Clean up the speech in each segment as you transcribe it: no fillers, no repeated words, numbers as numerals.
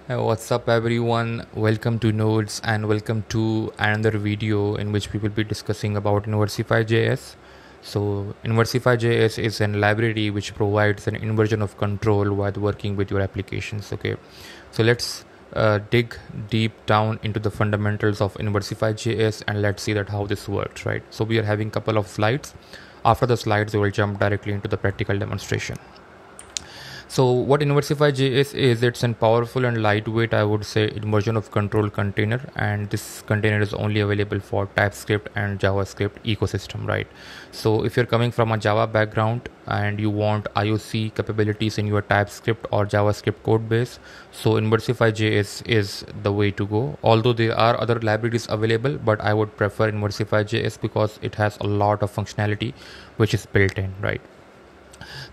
What's up, everyone? Welcome to Nodes and welcome to another video in which we will be discussing about Inversify.js. So, Inversify.js is a library which provides an inversion of control while working with your applications. Okay, so let's dig deep down into the fundamentals of Inversify.js and let's see that how this works. Right. So, we are having a couple of slides. After the slides, we will jump directly into the practical demonstration. So what Inversify.js is, it's a powerful and lightweight, I would say, inversion of control container, and this container is only available for TypeScript and JavaScript ecosystem, right? So if you're coming from a Java background and you want IoC capabilities in your TypeScript or JavaScript code base, so Inversify.js is the way to go. Although there are other libraries available, but I would prefer Inversify.js because it has a lot of functionality which is built in, right?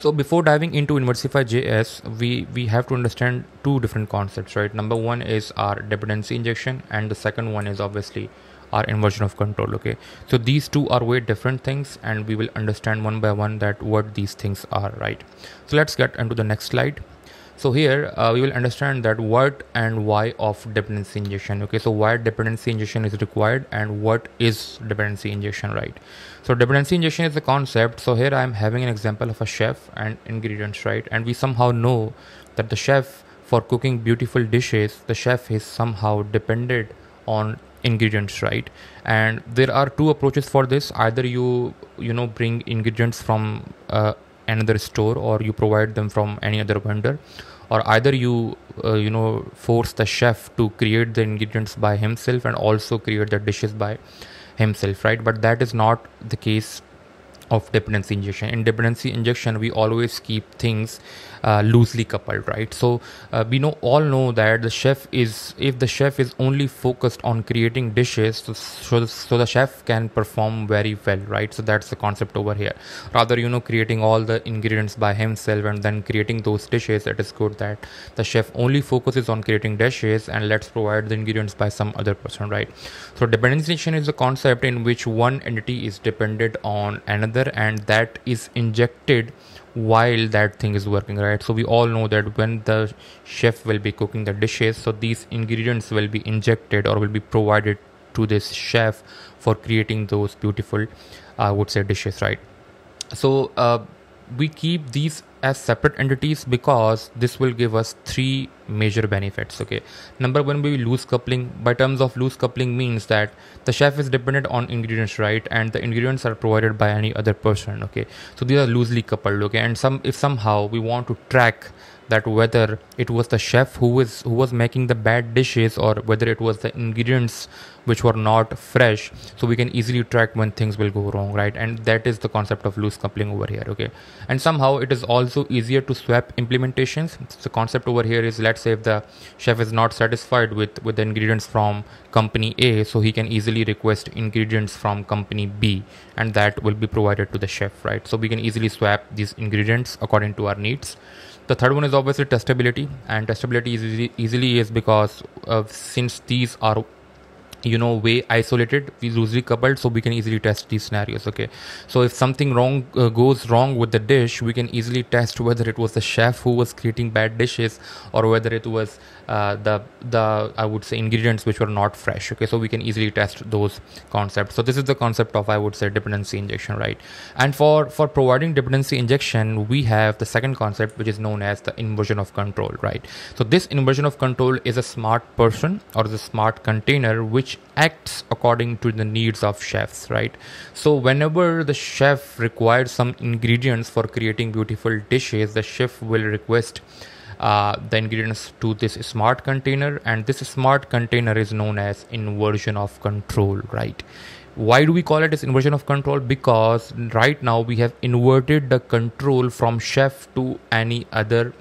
So before diving into Inversify.js, we have to understand two different concepts, right? Number one is our dependency injection, and the second one is obviously our inversion of control. Okay, so these two are way different things, and we will understand one by one that what these things are, right? So let's get into the next slide. So here we will understand that what and why of dependency injection. Okay, so why dependency injection is required and what is dependency injection, right? So dependency injection is a concept. So here I am having an example of a chef and ingredients, right? And we somehow know that the chef, for cooking beautiful dishes, the chef is somehow dependent on ingredients, right? And there are two approaches for this. Either you bring ingredients from another store, or you provide them from any other vendor, or either you force the chef to create the ingredients by himself and also create the dishes by himself, right? But that is not the case of dependency injection. In dependency injection, we always keep things loosely coupled, right? So we all know that if the chef is only focused on creating dishes, so the chef can perform very well, right? So that's the concept over here. Rather, creating all the ingredients by himself and then creating those dishes, it is good that the chef only focuses on creating dishes and let's provide the ingredients by some other person, right? So dependency injection is a concept in which one entity is dependent on another, and that is injected while that thing is working, right? So we all know that when the chef will be cooking the dishes, so these ingredients will be injected or will be provided to this chef for creating those beautiful, I would say, dishes, right? So we keep these as separate entities because this will give us three major benefits. Okay, number one, we loose coupling. By terms of loose coupling means that the chef is dependent on ingredients, right? And the ingredients are provided by any other person. Okay, so these are loosely coupled. Okay, and if somehow we want to track that whether it was the chef who was making the bad dishes or whether it was the ingredients which were not fresh, so we can easily track when things will go wrong, right? And that is the concept of loose coupling over here. Okay, and somehow it is also easier to swap implementations. So the concept over here is, let's say if the chef is not satisfied with the ingredients from company A, so he can easily request ingredients from company B and that will be provided to the chef, right? So we can easily swap these ingredients according to our needs. The third one is obviously testability, and testability is easily is because since these are way isolated, we loosely coupled, so we can easily test these scenarios. Okay, so if something wrong goes wrong with the dish, we can easily test whether it was the chef who was creating bad dishes or whether it was the I would say ingredients which were not fresh. Okay, so we can easily test those concepts. So this is the concept of, I would say, dependency injection, right? And for providing dependency injection, we have the second concept which is known as the inversion of control, right? So this inversion of control is a smart person or the smart container which acts according to the needs of chefs, right? So whenever the chef requires some ingredients for creating beautiful dishes, the chef will request the ingredients to this smart container, and this smart container is known as inversion of control, right? Why do we call it as inversion of control? Because right now we have inverted the control from chef to any other,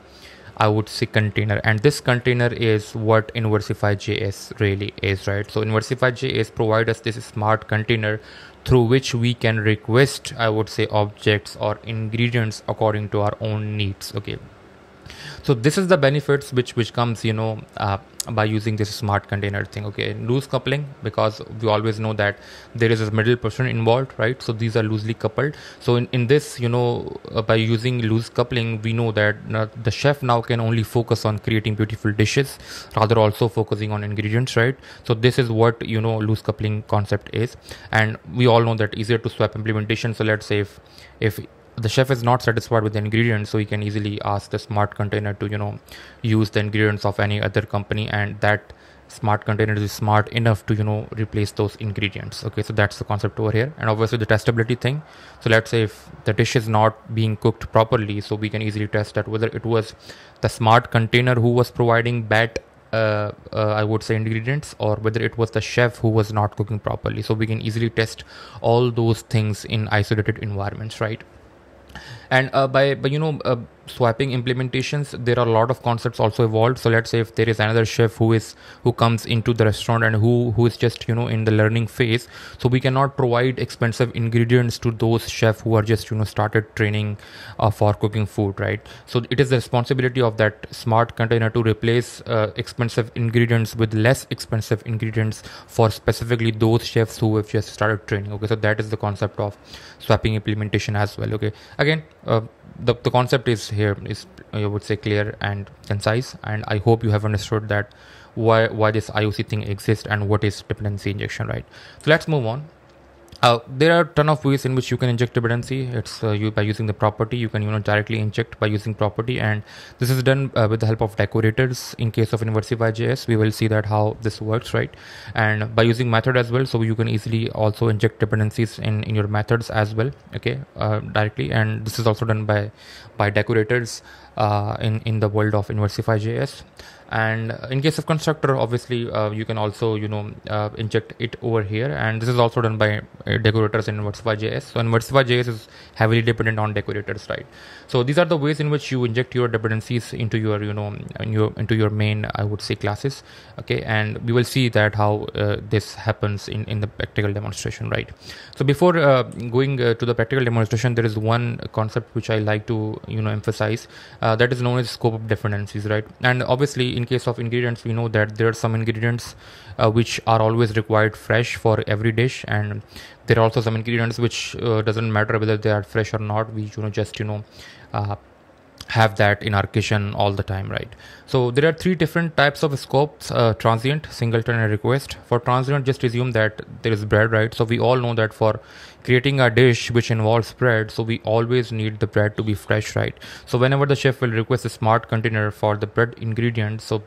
I would say, container, and this container is what Inversify.js really is, right? So Inversify.js provides us this smart container through which we can request, I would say, objects or ingredients according to our own needs. Okay, So this is the benefits which comes by using this smart container thing. Okay, loose coupling, because we always know that there is a middle person involved, right? So these are loosely coupled. So in this, by using loose coupling, we know that the chef now can only focus on creating beautiful dishes, rather also focusing on ingredients, right? So this is what loose coupling concept is. And we all know that easier to swap implementation. So let's say if the chef is not satisfied with the ingredients, so he can easily ask the smart container to use the ingredients of any other company, and that smart container is smart enough to replace those ingredients. Okay, so that's the concept over here. And obviously the testability thing, so let's say if the dish is not being cooked properly, so we can easily test that whether it was the smart container who was providing bad I would say ingredients, or whether it was the chef who was not cooking properly. So we can easily test all those things in isolated environments, right? And by swapping implementations, there are a lot of concepts also evolved. So let's say if there is another chef who comes into the restaurant and who is just in the learning phase, so we cannot provide expensive ingredients to those chefs who are just started training for cooking food, right? So it is the responsibility of that smart container to replace expensive ingredients with less expensive ingredients for specifically those chefs who have just started training. Okay, so that is the concept of swapping implementation as well. Okay, again, the concept is here is, I would say, clear and concise, and I hope you have understood that why this IoC thing exists and what is dependency injection, right? So let's move on. There are a ton of ways in which you can inject dependency. It's by using the property. You can directly inject by using property, and this is done with the help of decorators. In case of Inversify.js, we will see that how this works, right? And by using method as well, so you can easily also inject dependencies in your methods as well, okay, directly. And this is also done by decorators in the world of Inversify.js. And in case of constructor, obviously you can also inject it over here, and this is also done by decorators in Inversify.js. So Inversify.js is heavily dependent on decorators, right? So these are the ways in which you inject your dependencies into your into your main, I would say, classes, okay? And we will see that how this happens in the practical demonstration, right? So before going to the practical demonstration, there is one concept which I like to emphasize, that is known as scope of dependencies, right? And obviously in case of ingredients, we know that there are some ingredients which are always required fresh for every dish, and there are also some ingredients which doesn't matter whether they are fresh or not. We just have that in our kitchen all the time, right? So there are three different types of scopes: transient, singleton, and request. For transient, just assume that there is bread, right? So we all know that for creating a dish which involves bread, so we always need the bread to be fresh, right? So whenever the chef will request a smart container for the bread ingredient, so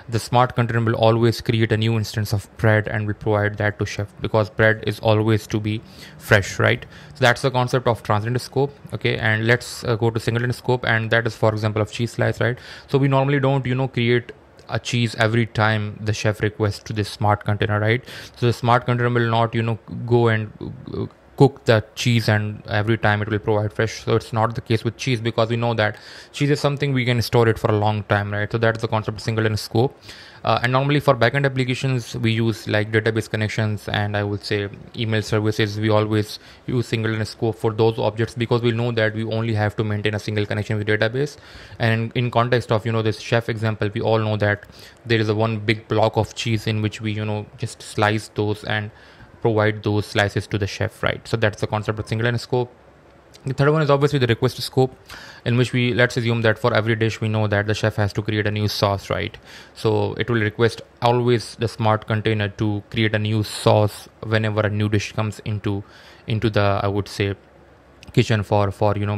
the smart container will always create a new instance of bread and will provide that to chef, because bread is always to be fresh, right? So that's the concept of transient scope, okay? And let's go to singleton scope, and that is, for example, of cheese slice, right? So we normally don't create a cheese every time the chef requests to this smart container, right? So the smart container will not go and cook the cheese and every time it will provide fresh. So it's not the case with cheese, because we know that cheese is something we can store it for a long time, right? So that's the concept of singleton scope. And normally for backend applications, we use like database connections and I would say email services. We always use singleton scope for those objects, because we know that we only have to maintain a single connection with database. And in context of this chef example, we all know that there is a one big block of cheese in which we just slice those and provide those slices to the chef, right? So that's the concept of singleton scope. The third one is obviously the request scope, in which let's assume that for every dish we know that the chef has to create a new sauce, right? So it will request always the smart container to create a new sauce whenever a new dish comes into the, I would say, kitchen for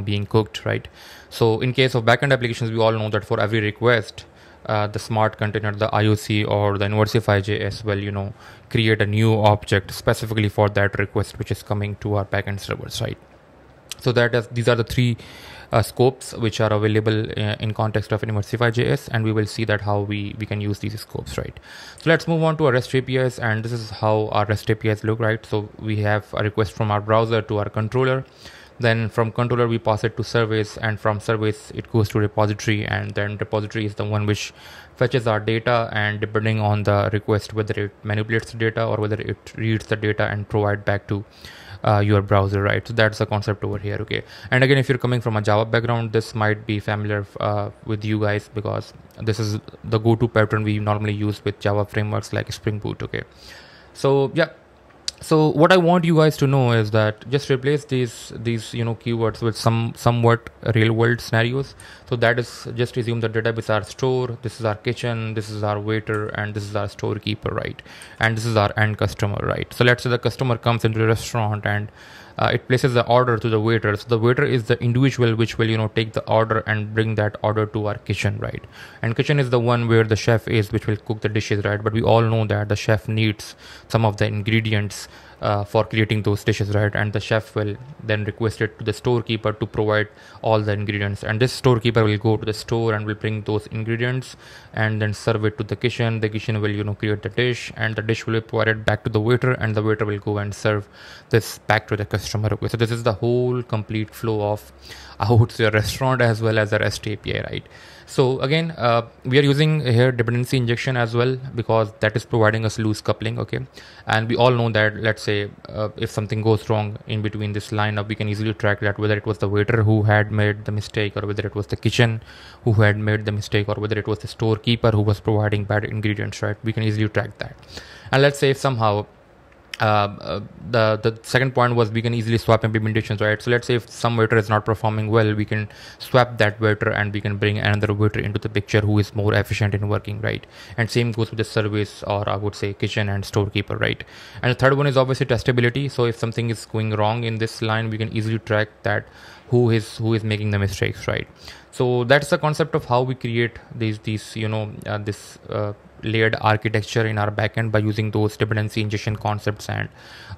being cooked, right? So in case of backend applications, we all know that for every request, the smart container, the IoC or the Inversify.js will create a new object specifically for that request which is coming to our backend servers, right? So these are the three scopes which are available in context of Inversify.js, and we will see that how we can use these scopes, right? So let's move on to our REST APIs, and this is how our REST APIs look, right? So we have a request from our browser to our controller. Then from controller we pass it to service, and from service it goes to repository, and then repository is the one which fetches our data, and depending on the request, whether it manipulates the data or whether it reads the data and provide back to your browser, right? So that's the concept over here. Okay, and again, if you're coming from a Java background, this might be familiar with you guys, because this is the go-to pattern we normally use with Java frameworks like Spring Boot. Okay, so yeah, so what I want you guys to know is that just replace these keywords with some somewhat real world scenarios. So that is, just assume that database is our store, this is our kitchen, this is our waiter, and this is our storekeeper, right? And this is our end customer, right? So let's say the customer comes into the restaurant and it places the order to the waiter. So the waiter is the individual which will take the order and bring that order to our kitchen, right? And kitchen is the one where the chef is, which will cook the dishes, right? But we all know that the chef needs some of the ingredients for creating those dishes, right? And the chef will then request it to the storekeeper to provide all the ingredients, and this storekeeper will go to the store and will bring those ingredients and then serve it to the kitchen. The kitchen will create the dish, and the dish will be provided back to the waiter, and the waiter will go and serve this back to the customer. Okay, so this is the whole complete flow of, I would say, a restaurant as well as a REST API, right? So again, we are using here dependency injection as well, because that is providing us loose coupling. Okay, and we all know that, let's say if something goes wrong in between this lineup, we can easily track that, whether it was the waiter who had made the mistake, or whether it was the kitchen who had made the mistake, or whether it was the storekeeper who was providing bad ingredients, right? We can easily track that. And let's say if somehow the second point was, we can easily swap implementations, right? So let's say if some waiter is not performing well, we can swap that waiter and we can bring another waiter into the picture who is more efficient in working, right? And same goes with the service, or I would say kitchen and storekeeper, right? And the third one is obviously testability. So if something is going wrong in this line, we can easily track that who is making the mistakes, right? So that's the concept of how we create these layered architecture in our backend by using those dependency injection concepts and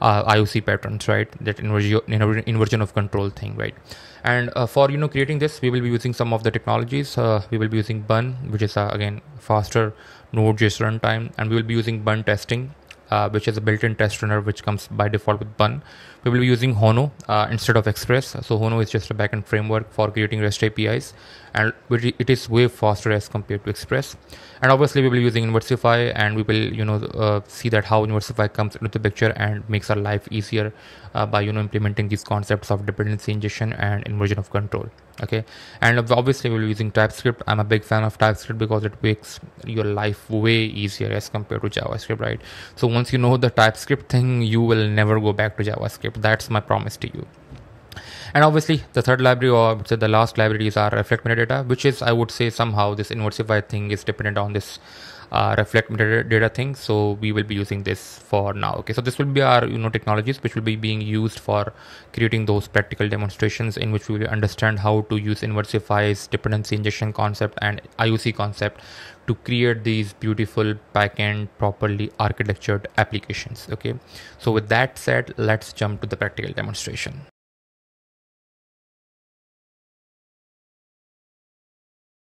IoC patterns, right? That inversion of control thing, right? And for creating this, we will be using some of the technologies. We will be using Bun, which is again faster Node.js runtime, and we will be using Bun testing, which is a built-in test runner which comes by default with Bun. We will be using Hono instead of Express. So Hono is just a backend framework for creating REST APIs, and it is way faster as compared to Express. And obviously we will be using Inversify, and we will see that how Inversify comes into the picture and makes our life easier by implementing these concepts of dependency injection and inversion of control. Okay, and obviously we'll be using TypeScript. I'm a big fan of TypeScript because it makes your life way easier as compared to JavaScript, right? So once you know the TypeScript thing, you will never go back to JavaScript. That's my promise to you. And obviously the third library, or I would say the last library, is our reflect metadata, which is, I would say, somehow this Inversify thing is dependent on this reflect metadata thing. So we will be using this for now. Okay, so this will be our technologies which will be being used for creating those practical demonstrations in which we will understand how to use Inversify's dependency injection concept and IoC concept to create these beautiful backend properly architectured applications. Okay, so with that said, let's jump to the practical demonstration.